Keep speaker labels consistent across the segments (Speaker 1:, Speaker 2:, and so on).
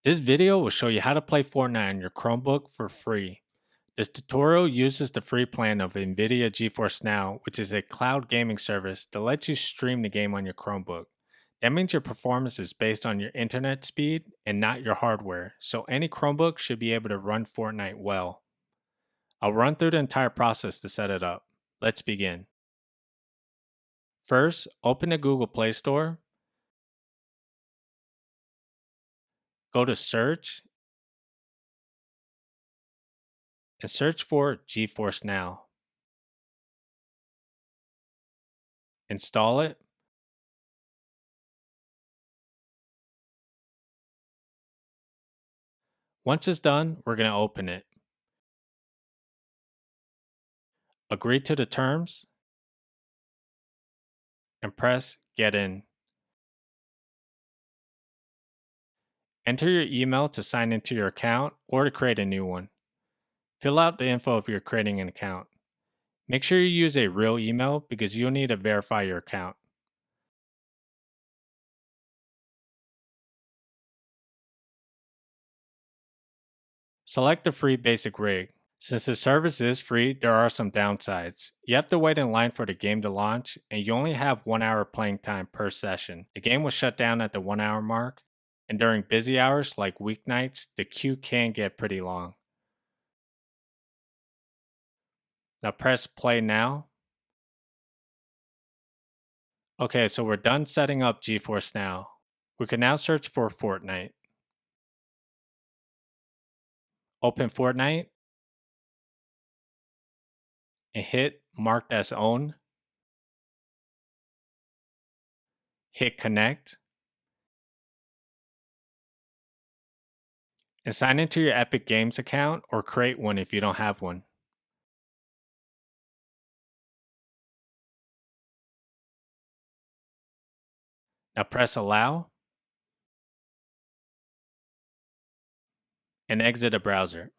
Speaker 1: This video will show you how to play Fortnite on your Chromebook for free. This tutorial uses the free plan of NVIDIA GeForce Now, which is a cloud gaming service that lets you stream the game on your Chromebook. That means your performance is based on your internet speed and not your hardware, so any Chromebook should be able to run Fortnite well. I'll run through the entire process to set it up. Let's begin. First, open the Google Play Store, go to Search, and search for GeForce Now. Install it. Once it's done, we're going to open it. Agree to the terms and press Get In. Enter your email to sign into your account or to create a new one. Fill out the info if you're creating an account. Make sure you use a real email because you'll need to verify your account. Select the free basic rig. Since the service is free, there are some downsides. You have to wait in line for the game to launch, and you only have 1 hour playing time per session. The game will shut down at the 1 hour mark, and during busy hours like weeknights, the queue can get pretty long. Now press play now. Okay, so we're done setting up GeForce Now. We can now search for Fortnite. Open Fortnite and hit Marked as Owned. Hit Connect. And sign into your Epic Games account or create one if you don't have one. Now press Allow and exit a browser.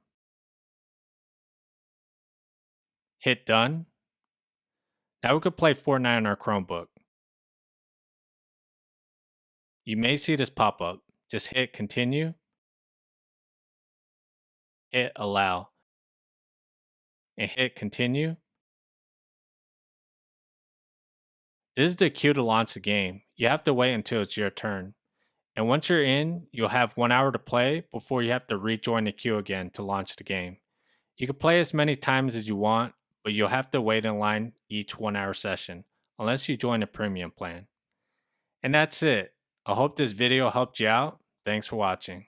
Speaker 1: Hit Done. Now we could play Fortnite on our Chromebook. You may see this pop up. Just hit Continue. Hit Allow. And hit Continue. This is the queue to launch the game. You have to wait until it's your turn. And once you're in, you'll have 1 hour to play before you have to rejoin the queue again to launch the game. You can play as many times as you want, but you'll have to wait in line each 1 hour session, unless you join a premium plan. And that's it. I hope this video helped you out. Thanks for watching.